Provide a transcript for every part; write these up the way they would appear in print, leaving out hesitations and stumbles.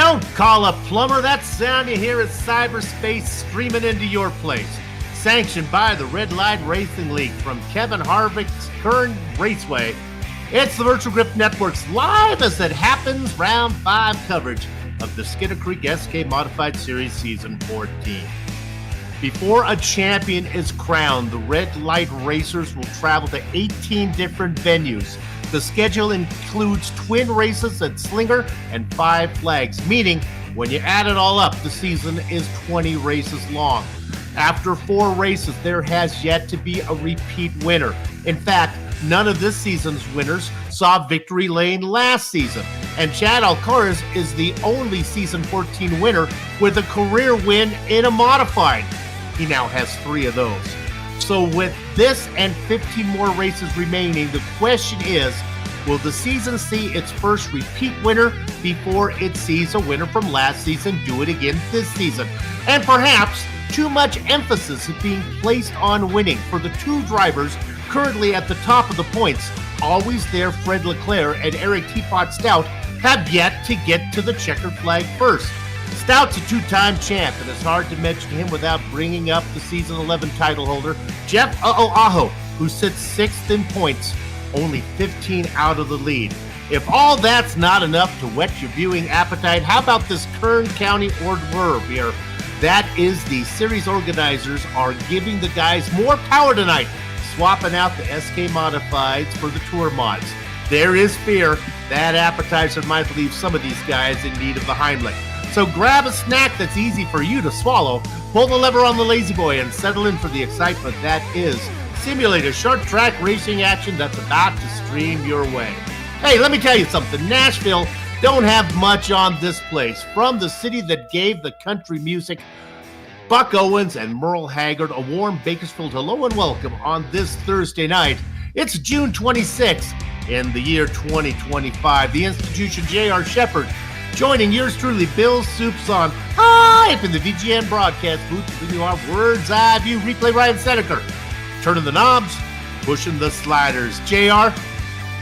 Don't call a plumber. That sound you hear is cyberspace streaming into your place. Sanctioned by the Red Light Racing League from Kevin Harvick's Kern Raceway. It's the Virtual Grip Network's live as it happens round 5 coverage of the Skitter Creek SK Modified Series Season 14. Before a champion is crowned, the Red Light Racers will travel to 18 different venues. The schedule includes twin races at Slinger and 5 flags, meaning when you add it all up, the season is 20 races long. After 4 races, there has yet to be a repeat winner. In fact, none of this season's winners saw victory lane last season. And Chad Alcaraz is the only Season 14 winner with a career win in a modified. He now has 3 of those. So with this and 15 more races remaining, the question is, will the season see its first repeat winner before it sees a winner from last season do it again this season? And perhaps too much emphasis is being placed on winning for the 2 drivers currently at the top of the points. Always there, Fred Leclerc and Eric Teapot Stout have yet to get to the checkered flag first. Stout's a 2-time champ, and it's hard to mention him without bringing up the Season 11 title holder, Jeff Aho, who sits 6th in points, only 15 out of the lead. If all that's not enough to whet your viewing appetite, how about this Kern County hors d'oeuvre here? That is, the series organizers are giving the guys more power tonight, swapping out the SK Modifieds for the Tour Mods. There is fear that appetizer might leave some of these guys in need of the Heimlich. So grab a snack that's easy for you to swallow, pull the lever on the Lazy Boy, and settle in for the excitement that is simulated short track racing action that's about to stream your way. Hey, let me tell you something. Nashville don't have much on this place. From the city that gave the country music Buck Owens and Merle Haggard a warm Bakersfield hello and welcome on this Thursday night. It's June 26th in the year 2025. The institution J.R. Shepard joining yours truly, Bill Soups on hype in the VGN broadcast booth, giving you our words eye view replay. Ryan Seneker turning the knobs, pushing the sliders. JR,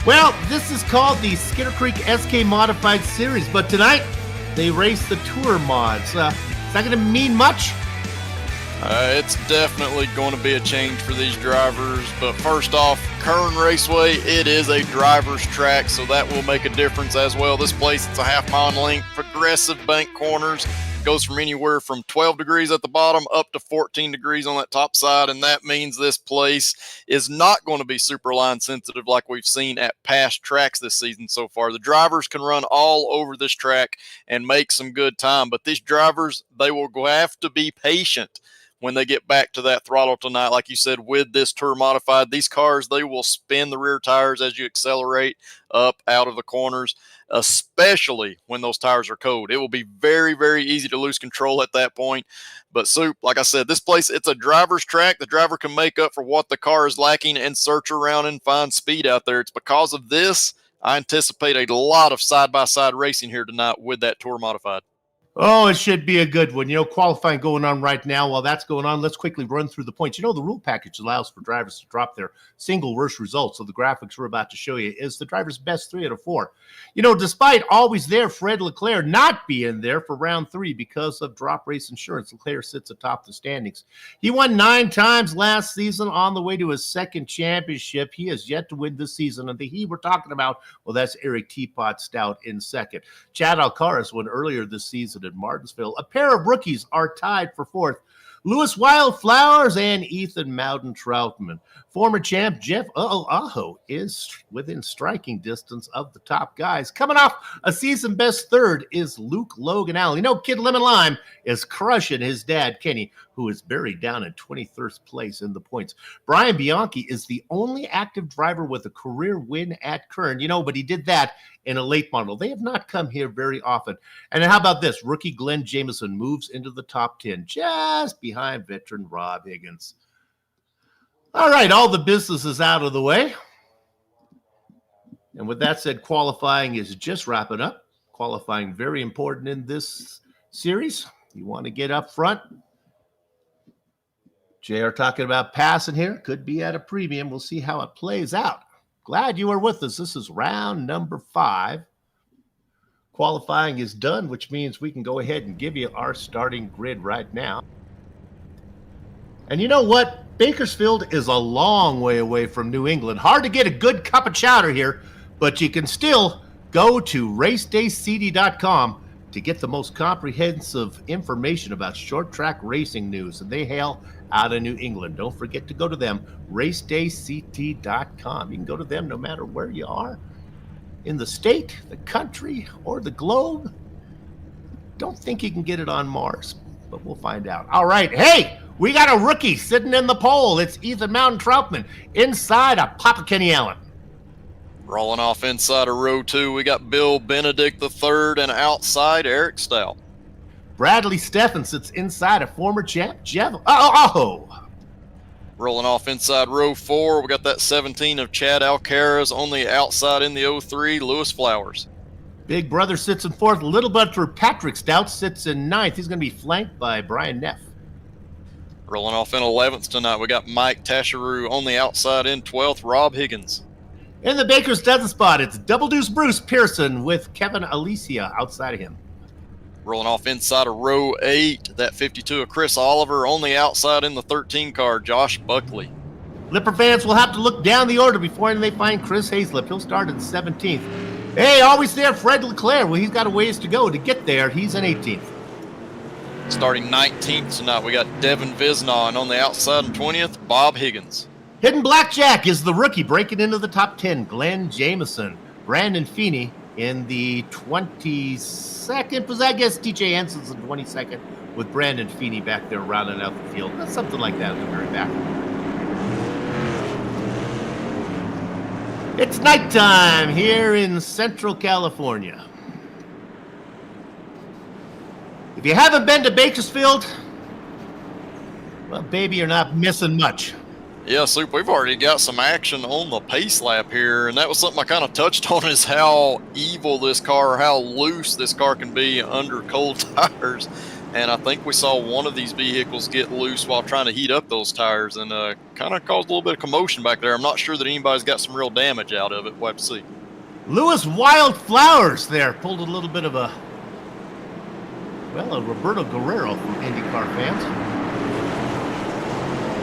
well, this is called the Skitter Creek SK Modified Series, but tonight they race the Tour Mods. Is that going to mean much? It's definitely going to be a change for these drivers, but first off, Kern Raceway, it is a driver's track, so that will make a difference as well. This place, it's a half-mile in length, progressive bank corners, goes from anywhere from 12 degrees at the bottom up to 14 degrees on that top side, and that means this place is not going to be super line sensitive like we've seen at past tracks this season so far. The drivers can run all over this track and make some good time, but these drivers, they will have to be patient when they get back to that throttle tonight. Like you said, with this Tour Modified, these cars, they will spin the rear tires as you accelerate up out of the corners, especially when those tires are cold. It will be very, very easy to lose control at that point. But Soup, like I said, this place, it's a driver's track. The driver can make up for what the car is lacking and search around and find speed out there. It's because of this, I anticipate a lot of side-by-side racing here tonight with that Tour Modified. Oh, it should be a good one. Qualifying going on right now. While that's going on, let's quickly run through the points. The rule package allows for drivers to drop their single worst results. So the graphics we're about to show you is the driver's best 3 out of 4. Despite always there, Fred Leclerc not being there for round 3 because of drop race insurance, Leclerc sits atop the standings. He won 9 times last season on the way to his 2nd championship. He has yet to win this season. And the he we're talking about, well, that's Eric Teapot Stout in 2nd. Chad Alcaraz won earlier this season at Martinsville. A pair of rookies are tied for 4th. Lewis Wildflowers and Ethan Mountain Troutman. Former champ Jeff Aho is within striking distance of the top guys. Coming off a season best 3rd is Luke Logan Allen. Kid Lemon Lime is crushing his dad, Kenny, who is buried down in 23rd place in the points. Brian Bianchi is the only active driver with a career win at Kern, but he did that in a late model. They have not come here very often. And how about this? Rookie Glenn Jameson moves into the top 10, just behind veteran Rob Higgins. All right, all the business is out of the way. And with that said, qualifying is just wrapping up. Qualifying very important in this series. You want to get up front. JR talking about passing here. Could be at a premium. We'll see how it plays out. Glad you are with us. This is round number 5. Qualifying is done, which means we can go ahead and give you our starting grid right now. And you know what? Bakersfield is a long way away from New England. Hard to get a good cup of chowder here, but you can still go to racedaycd.com to get the most comprehensive information about short track racing news. And they hail out of New England. Don't forget to go to them, racedayct.com. You can go to them no matter where you are in the state, the country, or the globe. Don't think you can get it on Mars, but we'll find out. All right. Hey, we got a rookie sitting in the pole. It's Ethan Mountain Troutman inside of Papa Kenny Allen. Rolling off inside of row 2, we got Bill Benedict III and outside Eric Stout. Bradley Steffen sits inside of former champ Jeff. Rolling off inside row 4, we got that 17 of Chad Alcaraz. On the outside in the 03, Lewis Flowers. Big brother sits in 4th. Little brother Patrick Stout sits in 9th. He's going to be flanked by Brian Neff. Rolling off in 11th tonight, we got Mike Tasharoo. On the outside in 12th, Rob Higgins. In the Baker's dozen spot, it's Double Deuce Bruce Pearson with Kevin Alicia outside of him. Rolling off inside of row 8, that 52 of Chris Oliver. On the outside in the 13 car, Josh Buckley. Lipper fans will have to look down the order before they find Chris Hazlip. He'll start in 17th. Hey, always there, Fred Leclerc. Well, he's got a ways to go to get there. He's in 18th. Starting 19th tonight, we got Devin Visnon. On the outside in 20th, Bob Higgins. Hidden Blackjack is the rookie breaking into the top 10. Glenn Jameson. Brandon Feeney in the 22nd. I guess TJ Hensen's in 22nd with Brandon Feeney back there rounding out the field. Something like that at the very back. It's nighttime here in Central California. If you haven't been to Bakersfield, well, baby, you're not missing much. Yeah, Soup, we've already got some action on the pace lap here, and that was something I kind of touched on, is how evil this car, or how loose this car can be under cold tires. And I think we saw one of these vehicles get loose while trying to heat up those tires, and kind of caused a little bit of commotion back there. I'm not sure that anybody's got some real damage out of it. We'll have to see. Lewis Wildflowers there pulled a little bit of a Roberto Guerrero from IndyCar fans.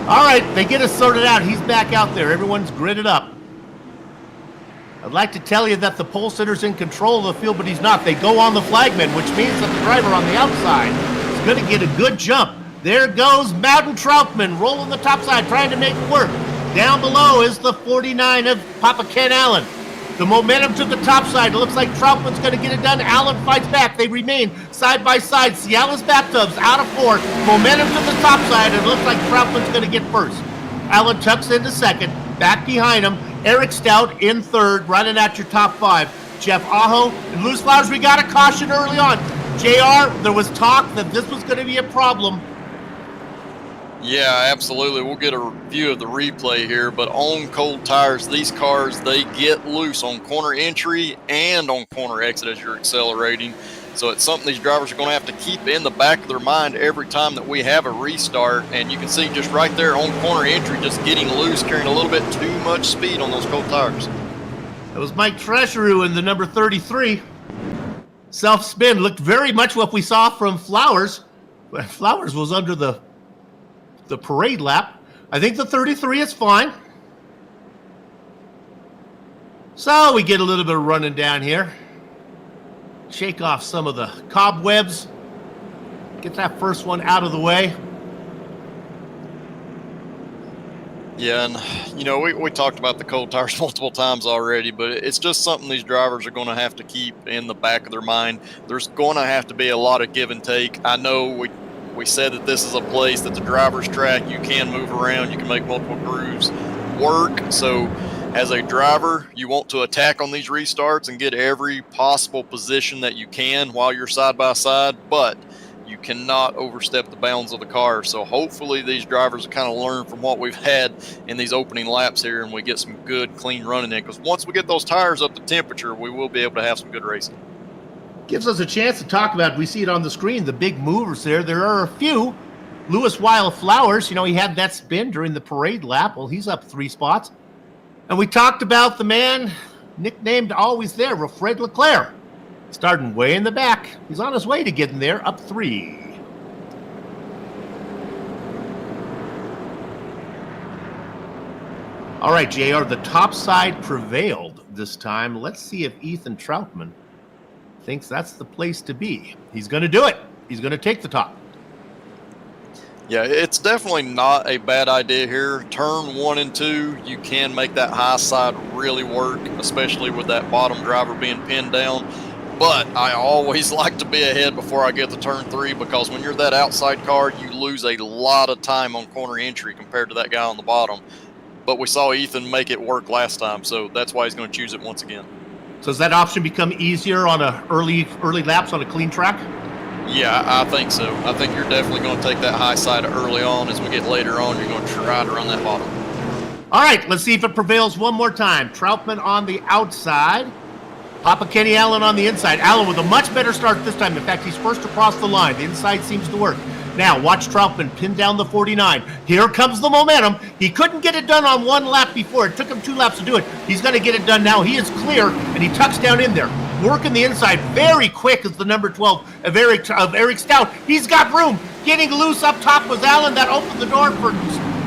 All right, they get us sorted out. He's back out there. Everyone's gridded up. I'd like to tell you that the pole sitter's in control of the field, but he's not. They go on the flagman, which means that the driver on the outside is going to get a good jump. There goes Mountain Troutman rolling the top side, trying to make it work. Down below is the 49 of Papa Ken Allen. The momentum to the top side. It looks like Troutman's going to get it done. Allen fights back. They remain side by side. Cialis Bathtubs out of 4. Momentum to the top side. It looks like Troutman's going to get first. Allen tucks into second. Back behind him, Eric Stout in third, running at your top 5. Jeff Aho and Lewis Flowers. We got a caution early on. JR, there was talk that this was going to be a problem. Yeah, absolutely. We'll get a view of the replay here, but on cold tires, these cars, they get loose on corner entry and on corner exit as you're accelerating. So it's something these drivers are going to have to keep in the back of their mind every time that we have a restart. And you can see just right there on corner entry, just getting loose, carrying a little bit too much speed on those cold tires. That was Mike Treasureau in the number 33. Self-spin looked very much what we saw from Flowers. Flowers was under the parade lap. I think the 33 is fine. So we get a little bit of running down here. Shake off some of the cobwebs. Get that first one out of the way. Yeah, and we talked about the cold tires multiple times already, but it's just something these drivers are going to have to keep in the back of their mind. There's going to have to be a lot of give and take. I know we said that this is a place that's a driver's track. You can move around. You can make multiple grooves work. So as a driver, you want to attack on these restarts and get every possible position that you can while you're side by side, but you cannot overstep the bounds of the car. So hopefully these drivers kind of learn from what we've had in these opening laps here, and we get some good, clean running in, because once we get those tires up to temperature, we will be able to have some good racing. Gives us a chance to talk about, we see it on the screen, the big movers there. There are a few. Lewis Wildflowers, he had that spin during the parade lap. Well, he's up 3 spots. And we talked about the man nicknamed Always There, Fred Leclerc. Starting way in the back. He's on his way to getting there, up 3. All right, JR, the top side prevailed this time. Let's see if Ethan Troutman thinks that's the place to be. He's going to do it. He's going to take the top. Yeah, it's definitely not a bad idea here. Turn 1 and 2, you can make that high side really work, especially with that bottom driver being pinned down. But I always like to be ahead before I get to turn 3, because when you're that outside car, you lose a lot of time on corner entry compared to that guy on the bottom. But we saw Ethan make it work last time, so that's why he's going to choose it once again. So does that option become easier on a early laps on a clean track? Yeah, I think so. I think you're definitely going to take that high side early on. As we get later on, you're going to try to run that bottom. All right, let's see if it prevails one more time. Troutman on the outside. Papa Kenny Allen on the inside. Allen with a much better start this time. In fact, he's first across the line. The inside seems to work. Now, watch Troutman pin down the 49. Here comes the momentum. He couldn't get it done on one lap before. It took him 2 laps to do it. He's going to get it done now. He is clear, and he tucks down in there. Working the inside very quick is the number 12 of Eric Stout. He's got room. Getting loose up top was Allen. That opened the door for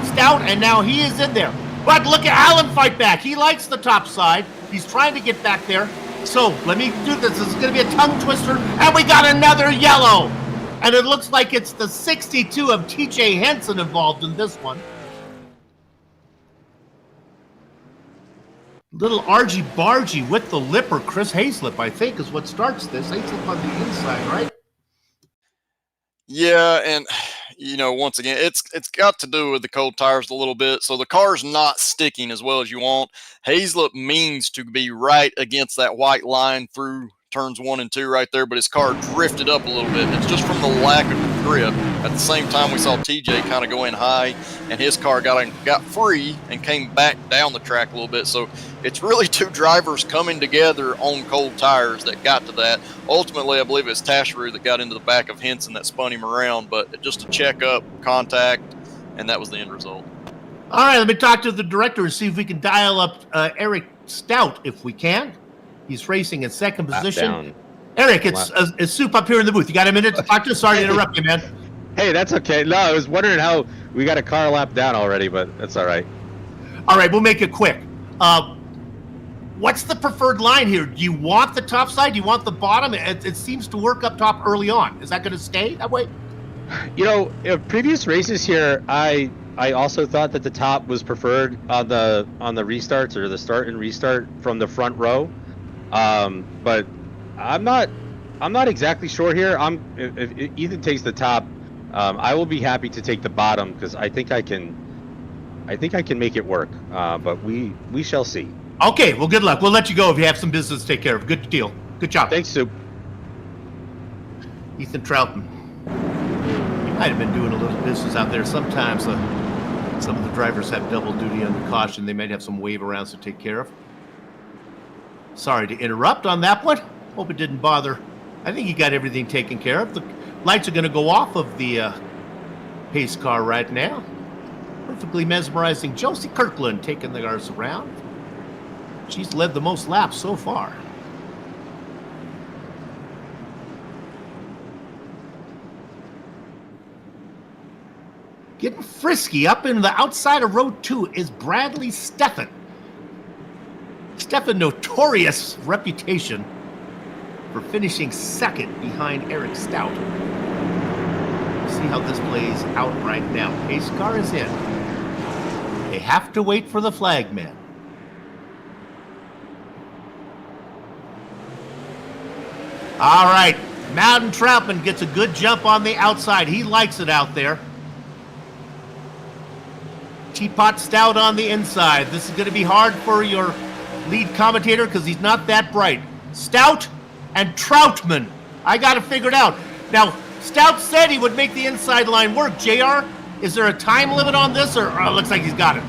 Stout, and now he is in there. But look at Allen fight back. He likes the top side. He's trying to get back there. So let me do this. This is going to be a tongue twister, and we got another yellow. And it looks like it's the 62 of TJ Henson involved in this one. Little Argy Bargy with the lipper. Chris Hayslip, I think, is what starts this. Hayslip on the inside, right? Yeah, and once again, it's got to do with the cold tires a little bit. So the car's not sticking as well as you want. Hayslip means to be right against that white line through turns 1 and 2 right there, but his car drifted up a little bit. It's just from the lack of grip. At the same time, we saw TJ kind of go in high, and his car got free and came back down the track a little bit. So it's really 2 drivers coming together on cold tires that got to that. Ultimately, I believe it's Tasheru that got into the back of Henson that spun him around, but just a check up, contact, and that was the end result. All right, let me talk to the director and see if we can dial up Eric Stout if we can. He's racing in second position. Eric, it's Soup up here in the booth. You got a minute to talk to us? Sorry to interrupt you, man. Hey, that's okay. No, I was wondering how we got a car lap down already, but that's all right. All right, we'll make it quick. What's the preferred line here? Do you want the top side? Do you want the bottom? It seems to work up top early on. Is that going to stay that way? In previous races here, I also thought that the top was preferred on the restarts or the start and restart from the front row. But I'm not exactly sure here. If Ethan takes the top, I will be happy to take the bottom because I think I can make it work. But we shall see. Okay, well, good luck. We'll let you go if you have some business to take care of. Good deal. Good job. Thanks, Soup. Ethan Troutman. He might have been doing a little business out there. Sometimes some of the drivers have double duty under caution. They might have some wave arounds to take care of. Sorry to interrupt on that one. Hope it didn't bother. I think you got everything taken care of. The lights are going to go off of the pace car right now. Perfectly mesmerizing Josie Kirkland taking the cars around. She's led the most laps so far. Getting frisky up in the outside of row 2 is Bradley Steffen. Steffen, notorious reputation for finishing second behind Eric Stout. See how this plays out right now. Pace car is in. They have to wait for the flag man. All right, Mountain Troutman gets a good jump on the outside. He likes it out there. Teapot Stout on the inside. This is going to be hard for your lead commentator because he's not that bright. Stout and Troutman. I got to figure it out. Now, Stout said he would make the inside line work. JR, is there a time limit on this, or it looks like he's got it?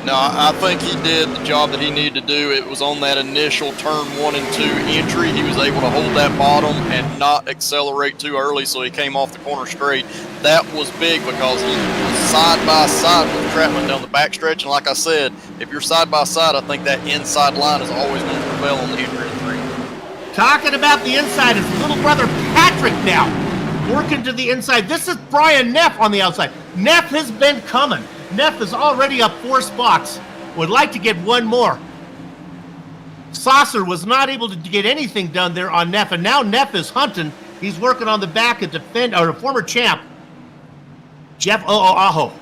No, I think he did the job that he needed to do. It was on that initial turn 1 and 2 entry. He was able to hold that bottom and not accelerate too early, so he came off the corner straight. That was big because he was side by side with Troutman down the backstretch. And like I said, if you're side by side, I think that inside line is always going to prevail on the entry in 3. Talking about the inside is little brother Patrick now. Working to the inside. This is Brian Neff on the outside. Neff has been coming. Neff is already up 4 spots. Would like to get one more. Saucer was not able to get anything done there on Neff, and now Neff is hunting. He's working on the back of a former champ, Jeff Aho.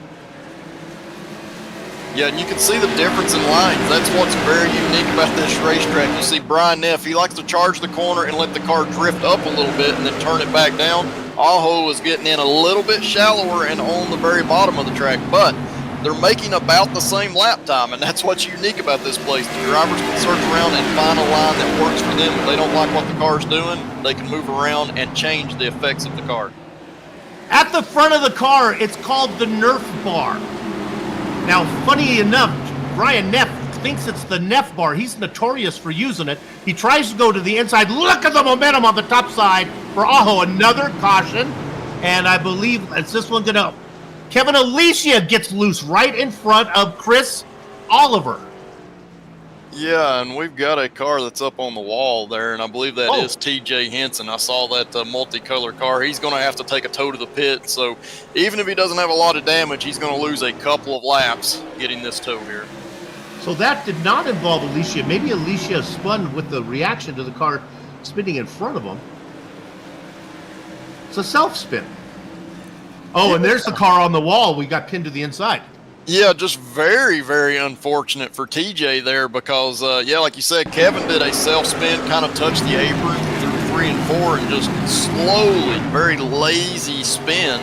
Yeah, and you can see the difference in lines. That's what's very unique about this racetrack. You see Brian Neff, he likes to charge the corner and let the car drift up a little bit and then turn it back down. Aho is getting in a little bit shallower and on the very bottom of the track, but they're making about the same lap time, and that's what's unique about this place. The drivers can search around and find a line that works for them. If they don't like what the car's doing, they can move around and change the effects of the car. At the front of the car, it's called the Nerf bar. Now, funny enough, Brian Neff thinks it's the Neff bar. He's notorious for using it. He tries to go to the inside. Look at the momentum on the top side for Aho. Another caution. And I believe it's this one gonna... Kevin Alicia gets loose right in front of Chris Oliver. Yeah, and we've got a car that's up on the wall there, and I believe that is TJ Henson. I saw that multicolor car. He's going to have to take a tow to the pit, so even if he doesn't have a lot of damage, he's going to lose a couple of laps getting this tow here. So that did not involve Alicia. Maybe Alicia spun with the reaction to the car spinning in front of him. It's a self-spin. Oh, and there's the car on the wall. We got pinned to the inside. Yeah, just very, very unfortunate for TJ there because, yeah, like you said, Kevin did a self-spin, kind of touched the apron through 3 and 4 and just slowly, very lazy spin.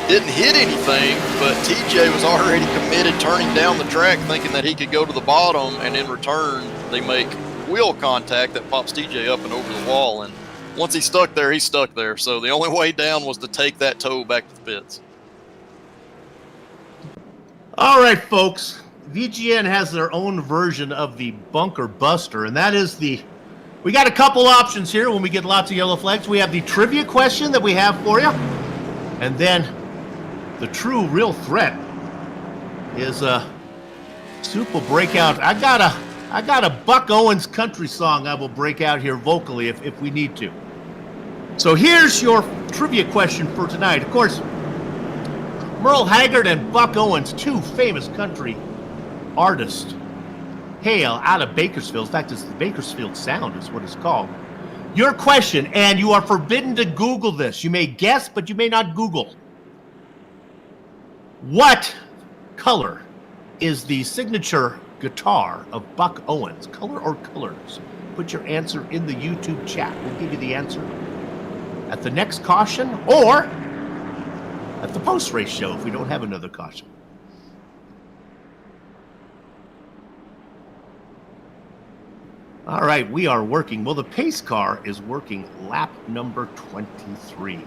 Didn't hit anything, but TJ was already committed turning down the track thinking that he could go to the bottom, and in return, they make wheel contact that pops TJ up and over the wall. And once he's stuck there, he's stuck there. So the only way down was to take that tow back to the pits. All right, folks. VGN has their own version of the bunker buster, and that is we got a couple options here when we get lots of yellow flags. We have the trivia question that we have for you, and then the true real threat is Soup will break out. I got a Buck Owens country song I will break out here vocally if we need to. So here's your trivia question for tonight. Of course, Merle Haggard and Buck Owens, 2 famous country artists, hail out of Bakersfield. In fact, it's the Bakersfield Sound is what it's called. Your question, and you are forbidden to Google this. You may guess, but you may not Google. What color is the signature guitar of Buck Owens? Color or colors? Put your answer in the YouTube chat. We'll give you the answer at the next caution or at the post-race show if we don't have another caution. All right, we are working. Well, the pace car is working lap number 23.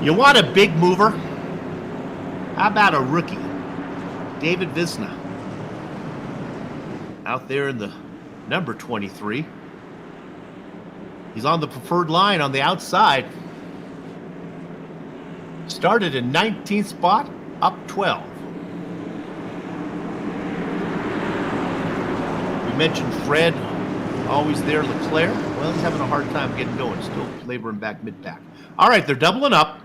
You want a big mover? How about a rookie? David Visna. Out there in the number 23. He's on the preferred line on the outside. Started in 19th spot, up 12. We mentioned Fred, always there, Leclerc. Well, he's having a hard time getting going, still laboring back mid-pack. All right, they're doubling up.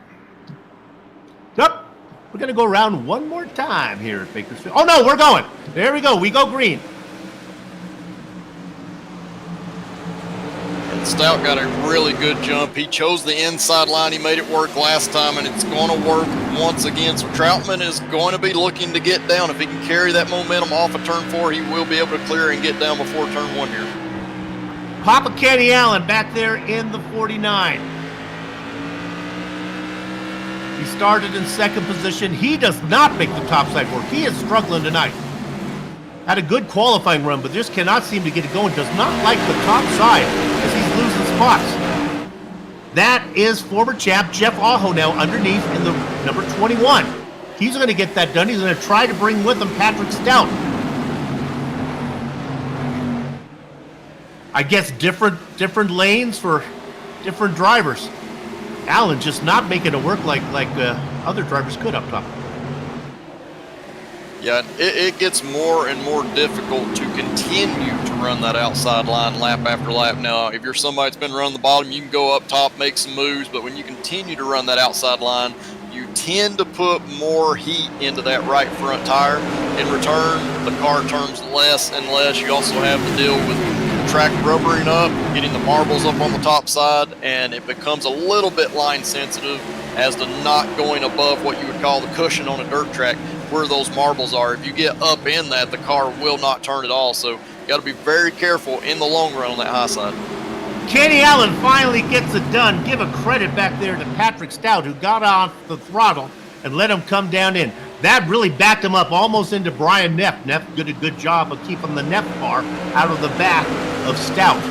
Yep, we're going to go around one more time here at Bakersfield. Oh, no, we're going. There we go. We go green. Stout got a really good jump. He chose the inside line. He made it work last time, and it's going to work once again. So Troutman is going to be looking to get down. If he can carry that momentum off of turn 4, he will be able to clear and get down before turn 1 here. Papa Kenny Allen back there in the 49. He started in second position. He does not make the topside work. He is struggling tonight. Had a good qualifying run, but just cannot seem to get it going. Does not like the top side as he's losing spots. That is former champ Jeff Aho now underneath in the number 21. He's going to get that done. He's going to try to bring with him Patrick Stout. I guess different lanes for different drivers. Allen just not making it work like other drivers could up top. Yeah, it gets more and more difficult to continue to run that outside line lap after lap. Now, if you're somebody that's been running the bottom, you can go up top, make some moves, but when you continue to run that outside line, you tend to put more heat into that right front tire. In return, the car turns less and less. You also have to deal with the track rubbering up, getting the marbles up on the top side, and it becomes a little bit line sensitive as to not going above what you would call the cushion on a dirt track where those marbles are. If you get up in that, the car will not turn at all. So you got to be very careful in the long run on that high side. Kenny Allen finally gets it done. Give a credit back there to Patrick Stout, who got off the throttle and let him come down in. That really backed him up almost into Brian Neff. Neff did a good job of keeping the Neff car out of the back of Stout.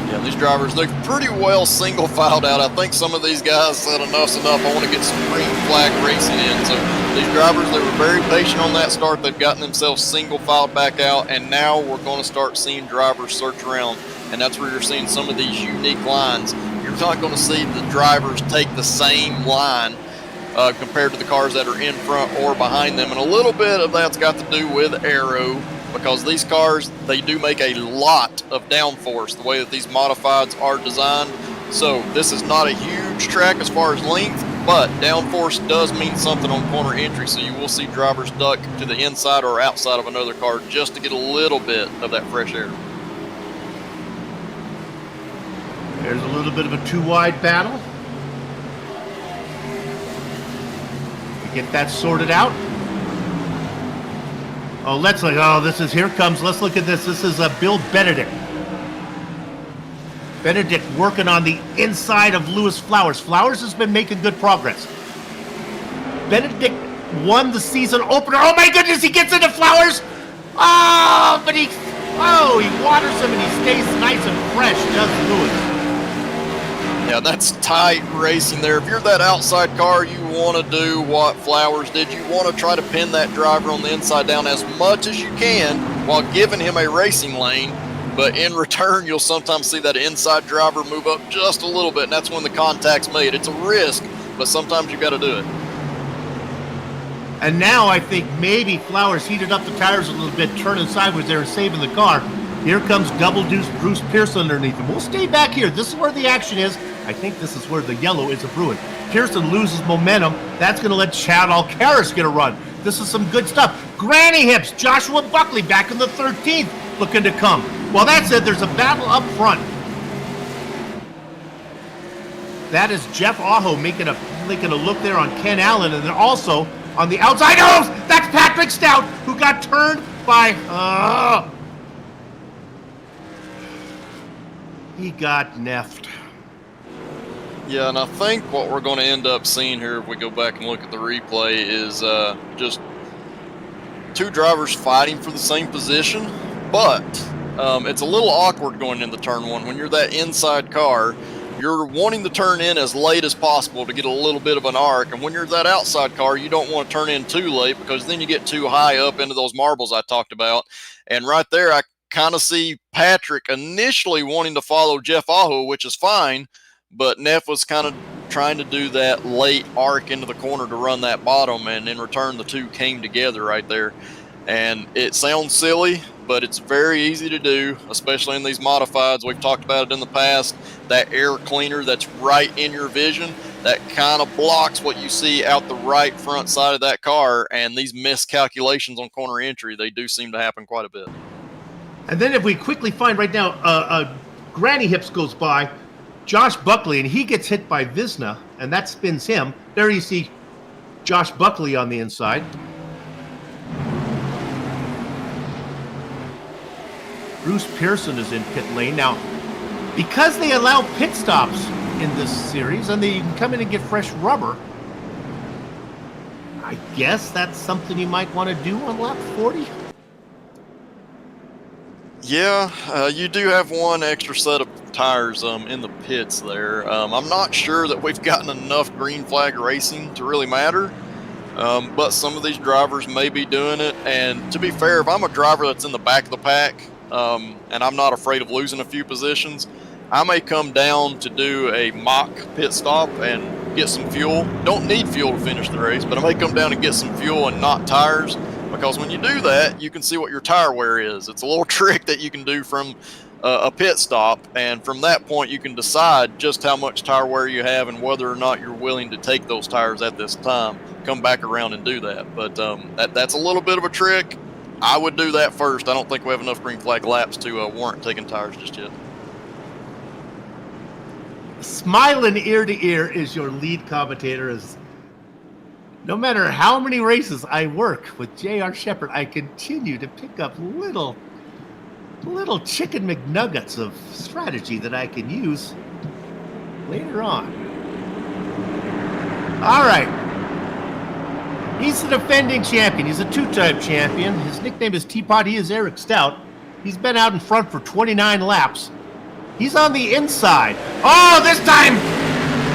Yeah, these drivers look pretty well single filed out. I think some of these guys said enough's enough. I want to get some green flag racing in. So these drivers, they were very patient on that start. They've gotten themselves single filed back out, and now we're going to start seeing drivers search around, and that's where you're seeing some of these unique lines. You're not going to see the drivers take the same line compared to the cars that are in front or behind them, and a little bit of that's got to do with aero, because these cars, they do make a lot of downforce the way that these modifieds are designed. So this is not a huge track as far as length, but downforce does mean something on corner entry, so you will see drivers duck to the inside or outside of another car just to get a little bit of that fresh air. There's a little bit of a two-wide battle. We get that sorted out. Oh, here it comes. Let's look at this. This is Bill Benedict. Benedict working on the inside of Lewis Flowers. Flowers has been making good progress. Benedict won the season opener. Oh my goodness, he gets into Flowers. Oh, but he waters him and he stays nice and fresh, does Lewis. Yeah, that's tight racing there. If you're that outside car, you want to do what Flowers did. You want to try to pin that driver on the inside down as much as you can while giving him a racing lane. But in return, you'll sometimes see that inside driver move up just a little bit, and that's when the contact's made. It's a risk, but sometimes you got to do it. And now I think maybe Flowers heated up the tires a little bit, turning sideways there and saving the car. Here comes double deuce Bruce Pearson underneath him. We'll stay back here. This is where the action is. I think this is where the yellow is a brewing. Pearson loses momentum. That's going to let Chad Alcaraz get a run. This is some good stuff. Granny hips. Joshua Buckley back in the 13th looking to come. Well, that said, there's a battle up front. That is Jeff Aho making a look there on Ken Allen, and then also on the outside. Oh, that's Patrick Stout, who got turned by... He got neffed. Yeah, and I think what we're going to end up seeing here, if we go back and look at the replay, is just two drivers fighting for the same position, but it's a little awkward going into turn one. When you're that inside car, you're wanting to turn in as late as possible to get a little bit of an arc, and when you're that outside car, you don't want to turn in too late because then you get too high up into those marbles I talked about. And right there, I kind of see Patrick initially wanting to follow Jeff Aho, which is fine, but Neff was kind of trying to do that late arc into the corner to run that bottom, and in return the two came together right there. And it sounds silly, but it's very easy to do, especially in these modifieds. We've talked about it in the past. That air cleaner that's right in your vision, that kind of blocks what you see out the right front side of that car, and these miscalculations on corner entry, they do seem to happen quite a bit. And then if we quickly find right now, Granny Hips goes by, Josh Buckley, and he gets hit by Visna, and that spins him. There you see Josh Buckley on the inside. Bruce Pearson is in pit lane. Now, because they allow pit stops in this series, and they can come in and get fresh rubber, I guess that's something you might want to do on lap 40. Yeah, you do have one extra set of tires in the pits there. I'm not sure that we've gotten enough green flag racing to really matter, but some of these drivers may be doing it. And to be fair, if I'm a driver that's in the back of the pack and I'm not afraid of losing a few positions, I may come down to do a mock pit stop and get some fuel. Don't need fuel to finish the race, but I may come down and get some fuel and not tires, because when you do that, you can see what your tire wear is. It's a little trick that you can do from a pit stop, and from that point you can decide just how much tire wear you have and whether or not you're willing to take those tires at this time. Come back around and do that. But that's a little bit of a trick. I would do that first. I don't think we have enough green flag laps to warrant taking tires just yet. Smiling ear to ear is your lead commentator. As no matter how many races I work with J.R. Shepherd, I continue to pick up little chicken McNuggets of strategy that I can use later on. All right. He's the defending champion. He's a two-time champion. His nickname is Teapot. He is Eric Stout. He's been out in front for 29 laps. He's on the inside. Oh, this time,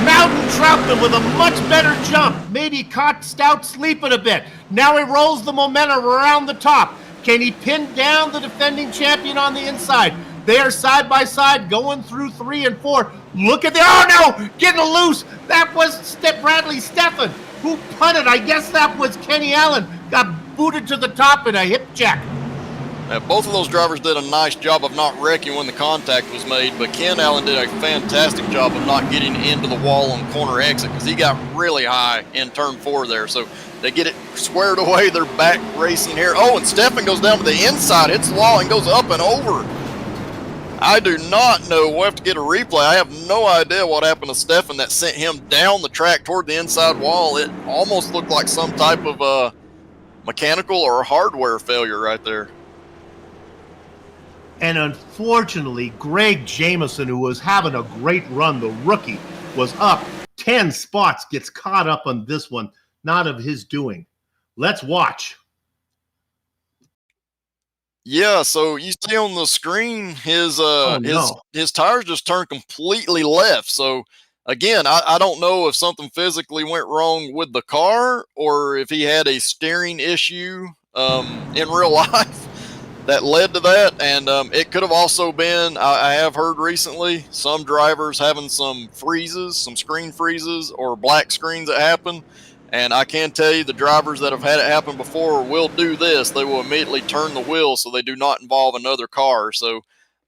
Mountain Troutman with a much better jump. Maybe caught Stout sleeping a bit. Now he rolls the momentum around the top. Can he pin down the defending champion on the inside? They are side by side going through 3 and 4. Look at the, oh no, getting loose. That was Bradley Steffen, who punted. I guess that was Kenny Allen. Got booted to the top in a hip check. Both of those drivers did a nice job of not wrecking when the contact was made, but Ken Allen did a fantastic job of not getting into the wall on corner exit, because he got really high in turn 4 there. So they get it squared away. They're back racing here. Oh, and Steffen goes down to the inside, hits the wall, and goes up and over. I do not know. We'll have to get a replay. I have no idea what happened to Steffen that sent him down the track toward the inside wall. It almost looked like some type of mechanical or hardware failure right there. And unfortunately, Greg Jameson, who was having a great run, the rookie, was up 10 spots, gets caught up on this one. Not of his doing. Let's watch. Yeah, so you see on the screen his tires just turned completely left. So again, I don't know if something physically went wrong with the car or if he had a steering issue in real life that led to that. And it could have also been, I have heard recently, some drivers having some freezes, some screen freezes or black screens that happen. And I can tell you the drivers that have had it happen before will do this. They will immediately turn the wheel so they do not involve another car. So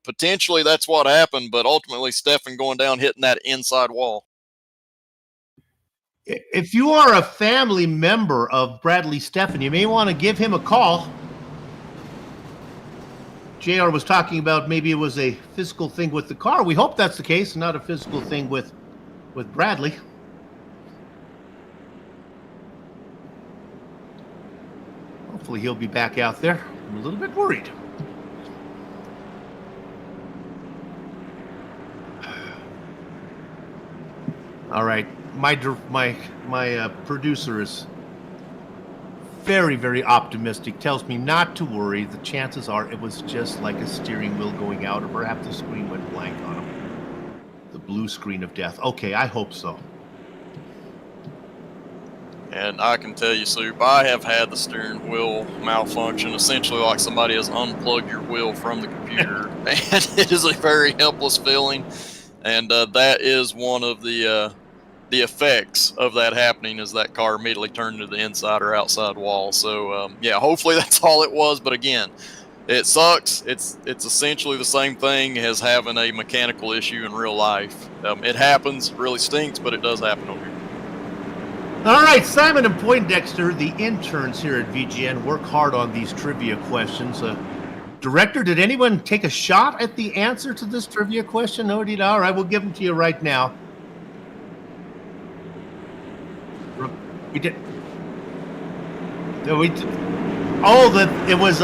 potentially that's what happened, but ultimately Steffen going down, hitting that inside wall. If you are a family member of Bradley Steffen, you may want to give him a call. JR was talking about maybe it was a physical thing with the car. We hope that's the case, not a physical thing with Bradley. Hopefully he'll be back out there. I'm a little bit worried. All right, my producer is very, very optimistic. Tells me not to worry. The chances are it was just like a steering wheel going out, or perhaps the screen went blank on him. The blue screen of death. Okay, I hope so. And I can tell you, Soup, I have had the steering wheel malfunction, essentially like somebody has unplugged your wheel from the computer. And it is a very helpless feeling. And that is one of the effects of that happening, is that car immediately turned to the inside or outside wall. So, yeah, hopefully that's all it was. But again, it sucks. It's essentially the same thing as having a mechanical issue in real life. It happens, it really stinks, but it does happen over here. All right, Simon and Poindexter, the interns here at VGN, work hard on these trivia questions. Director, did anyone take a shot at the answer to this trivia question? No, did. All right, we'll give them to you right now. We did. It was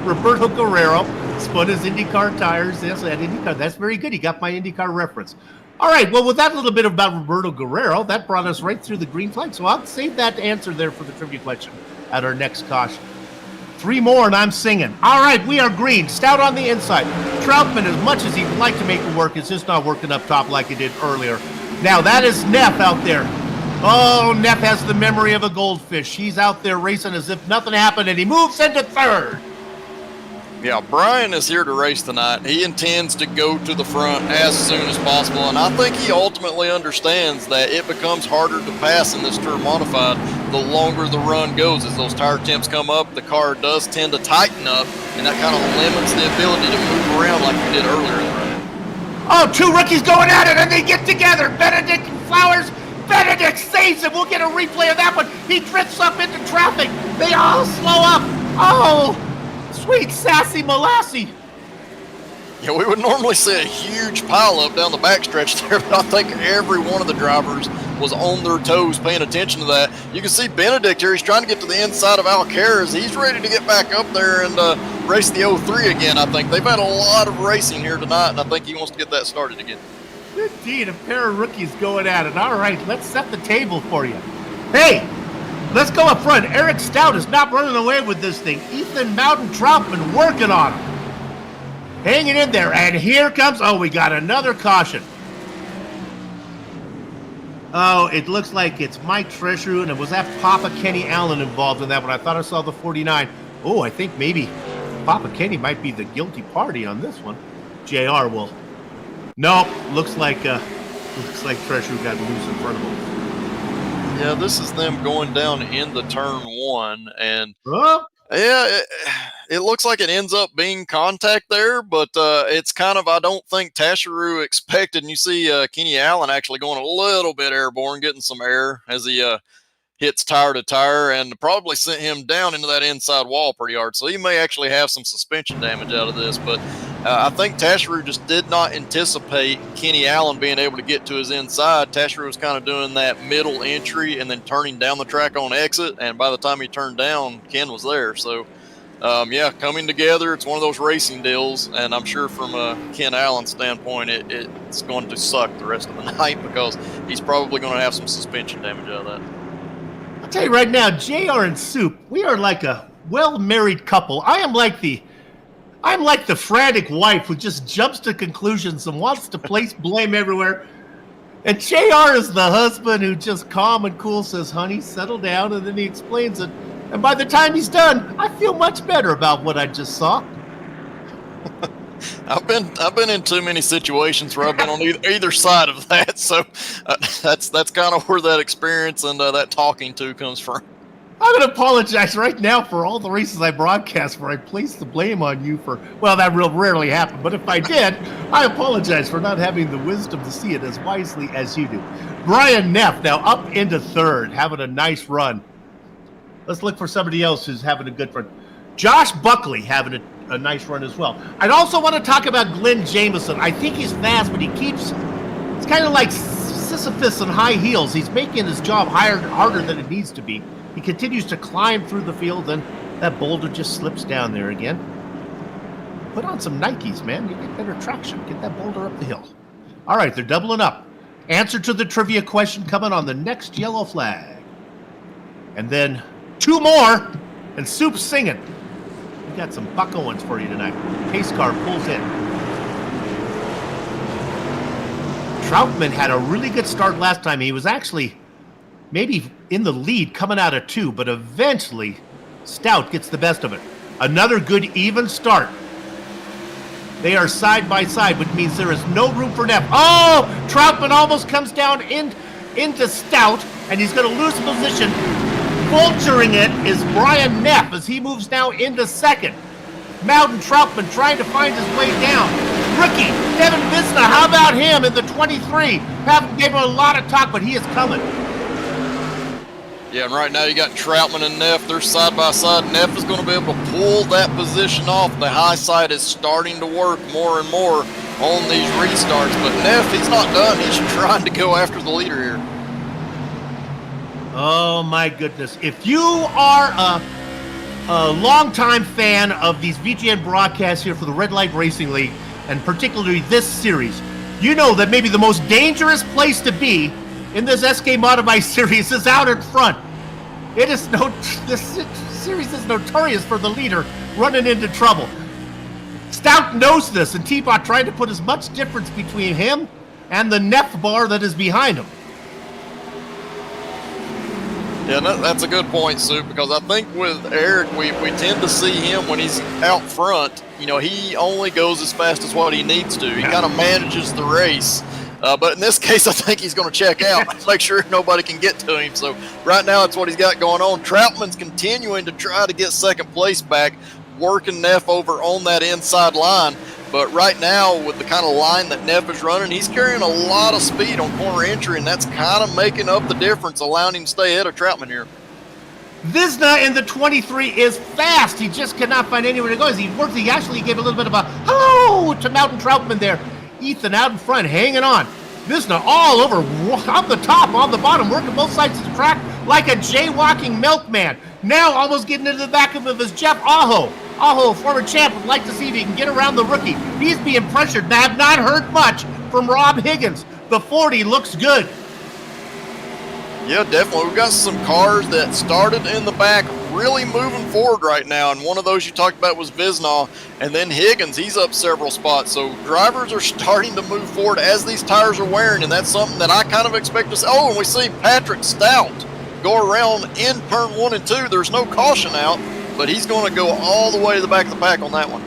Roberto Guerrero spun his IndyCar tires. Yes, at IndyCar. That's very good. He got my IndyCar reference. All right, well, with that little bit about Roberto Guerrero, that brought us right through the green flag. So I'll save that answer there for the trivia question at our next caution. 3 more, and I'm singing. All right, we are green. Stout on the inside. Troutman, as much as he would like to make it work, is just not working up top like he did earlier. Now, that is Neff out there. Oh, Neff has the memory of a goldfish. He's out there racing as if nothing happened, and he moves into third. Yeah, Brian is here to race tonight. He intends to go to the front as soon as possible, and I think he ultimately understands that it becomes harder to pass in this Tour Modified the longer the run goes. As those tire temps come up, the car does tend to tighten up, and that kind of limits the ability to move around like we did earlier in the run. Oh, two rookies going at it, and they get together. Benedict and Flowers. Benedict saves it. We'll get a replay of that one. He drifts up into traffic. They all slow up. Oh, sweet sassy Molassie. Yeah, we would normally see a huge pileup down the backstretch there, but I think every one of the drivers was on their toes paying attention to that. You can see Benedict here. He's trying to get to the inside of Alcaraz. He's ready to get back up there and race the 03 again, I think. They've had a lot of racing here tonight, and I think he wants to get that started again. Indeed, a pair of rookies going at it. All right, let's set the table for you. Hey, let's go up front. Eric Stout is not running away with this thing. Ethan Mountain-Troutman working on him. Hanging in there, and here comes, oh, we got another caution. Oh, it looks like it's Mike Treasurer, and it was that Papa Kenny Allen involved in that one. I thought I saw the 49. Oh, I think maybe Papa Kenny might be the guilty party on this one. JR will. Nope, looks like Treasurer got loose in front of him. Yeah, this is them going down into turn one, and oh. it looks like it ends up being contact there, but it's kind of, I don't think Tasharu expected. And you see Kenny Allen actually going a little bit airborne, getting some air as he hits tire to tire, and probably sent him down into that inside wall pretty hard. So he may actually have some suspension damage out of this, but I think Tasharu just did not anticipate Kenny Allen being able to get to his inside. Tasharu was kind of doing that middle entry and then turning down the track on exit, and by the time he turned down, Ken was there. So yeah, coming together, it's one of those racing deals, and I'm sure from Ken Allen's standpoint, it's going to suck the rest of the night because he's probably going to have some suspension damage out of that. I'll tell you right now, JR and Soup, we are like a well-married couple. I'm like the frantic wife who just jumps to conclusions and wants to place blame everywhere. And JR is the husband who just calm and cool says, honey, settle down, and then he explains it. And by the time he's done, I feel much better about what I just saw. I've been in too many situations where I've been on either side of that, so that's kind of where that experience and that talking to comes from. I'm going to apologize right now for all the races I broadcast where I placed the blame on you for, well, that real rarely happened, but if I did, I apologize for not having the wisdom to see it as wisely as you do. Brian Neff now up into third, having a nice run. Let's look for somebody else who's having a good run. Josh Buckley having a nice run as well. I'd also want to talk about Glenn Jameson. I think he's fast, but it's kind of like Sisyphus on high heels. He's making his job harder than it needs to be. He continues to climb through the field, and that boulder just slips down there again. Put on some Nikes, man. You get better traction. Get that boulder up the hill. All right, they're doubling up. Answer to the trivia question coming on the next yellow flag. And then 2 more, and Soup's singing. We got some Buck Owens for you tonight. Pace car pulls in. Troutman had a really good start last time. He was actually maybe in the lead coming out of 2, but eventually Stout gets the best of it. Another good even start. They are side by side, which means there is no room for Neff. Oh, Troutman almost comes down into Stout, and he's going to lose position. Vulturing it is Brian Neff as he moves now into second. Mountain Troutman trying to find his way down. Rookie Devin Visna, how about him in the 23? Haven't given him a lot of talk, but he is coming. Yeah, and right now you got Troutman and Neff. They're side by side. Neff is going to be able to pull that position off. The high side is starting to work more and more on these restarts. But Neff, he's not done. He's trying to go after the leader here. Oh, my goodness. If you are a longtime fan of these VGN broadcasts here for the Red Light Racing League, and particularly this series, you know that maybe the most dangerous place to be in this SK Modified series is out in front. This series is notorious for the leader running into trouble. Stout knows this, and T-Bot trying to put as much difference between him and the Neff bar that is behind him. Yeah, that's a good point, Sue, because I think with Eric, we tend to see him when he's out front. You know, he only goes as fast as what he needs to. He kind of manages the race. But in this case, I think he's going to check out, make sure nobody can get to him. So right now, that's what he's got going on. Troutman's continuing to try to get second place back, working Neff over on that inside line. But right now, with the kind of line that Neff is running, he's carrying a lot of speed on corner entry, and that's kind of making up the difference, allowing him to stay ahead of Troutman here. Visna in the 23 is fast. He just cannot find anywhere to go. As he worked, he actually gave a little bit of a hello to Mountain Troutman there. Ethan out in front, hanging on. Visna all over, on the top, on the bottom, working both sides of the track like a jaywalking milkman. Now almost getting into the back of him is Jeff Aho. Aho, former champ, would like to see if he can get around the rookie. He's being pressured. I have not heard much from Rob Higgins. The 40 looks good. Yeah, definitely. We've got some cars that started in the back really moving forward right now, and one of those you talked about was Visna, and then Higgins, he's up several spots. So drivers are starting to move forward as these tires are wearing, and that's something that I kind of expect to see. Oh, and we see Patrick Stout go around in turn 1 and 2. There's no caution out, but he's going to go all the way to the back of the pack on that one.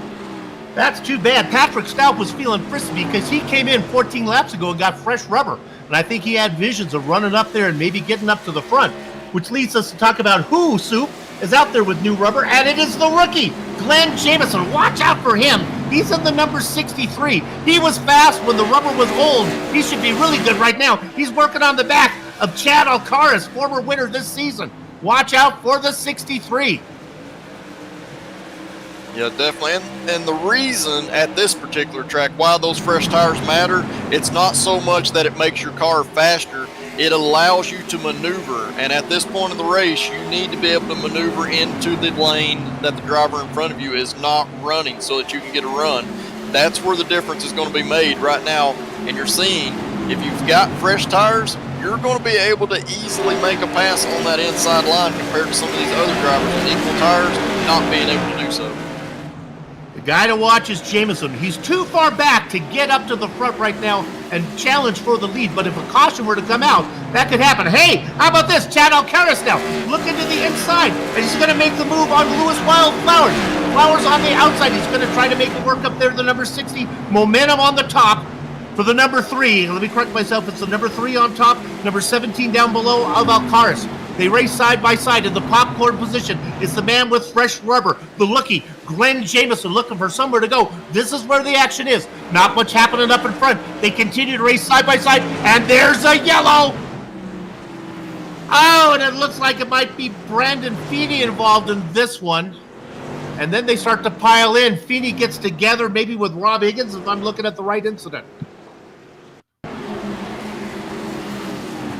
That's too bad. Patrick Stout was feeling frisky because he came in 14 laps ago and got fresh rubber. And I think he had visions of running up there and maybe getting up to the front, which leads us to talk about who, Soup, is out there with new rubber, and it is the rookie, Glenn Jameson. Watch out for him. He's in the number 63. He was fast when the rubber was old. He should be really good right now. He's working on the back of Chad Alcaraz, former winner this season. Watch out for the 63. Yeah, definitely. And the reason at this particular track why those fresh tires matter, it's not so much that it makes your car faster. It allows you to maneuver. And at this point in the race, you need to be able to maneuver into the lane that the driver in front of you is not running so that you can get a run. That's where the difference is going to be made right now. And you're seeing, if you've got fresh tires, you're going to be able to easily make a pass on that inside line compared to some of these other drivers with equal tires not being able to do so. The guy to watch is Jameson. He's too far back to get up to the front right now and challenge for the lead. But if a caution were to come out, that could happen. Hey, how about this? Chad Alcaraz now looking to the inside, and he's going to make the move on Lewis Wildflowers. Flowers on the outside. He's going to try to make it work up there, the number 60. Momentum on the top for the number 3. Let me correct myself. It's the number 3 on top, number 17 down below of Alcaraz. They race side by side in the popcorn position. It's the man with fresh rubber, the lookie, Glenn Jameson, looking for somewhere to go. This is where the action is. Not much happening up in front. They continue to race side by side, and there's a yellow. Oh, and it looks like it might be Brandon Feeney involved in this one. And then they start to pile in. Feeney gets together maybe with Rob Higgins, if I'm looking at the right incident.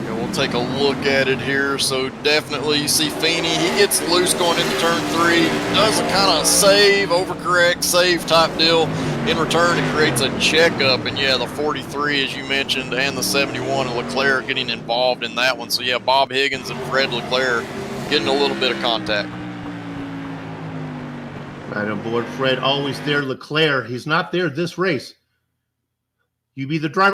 We'll take a look at it here. So definitely you see Feeney, he gets loose going into turn 3, does a kind of save, overcorrect, save type deal. In return, it creates a checkup, and yeah, the 43, as you mentioned, and the 71 and Leclerc getting involved in that one. So yeah, Bob Higgins and Fred Leclerc getting a little bit of contact. Right on board, Fred, always there. Leclerc, he's not there this race. You be the driver.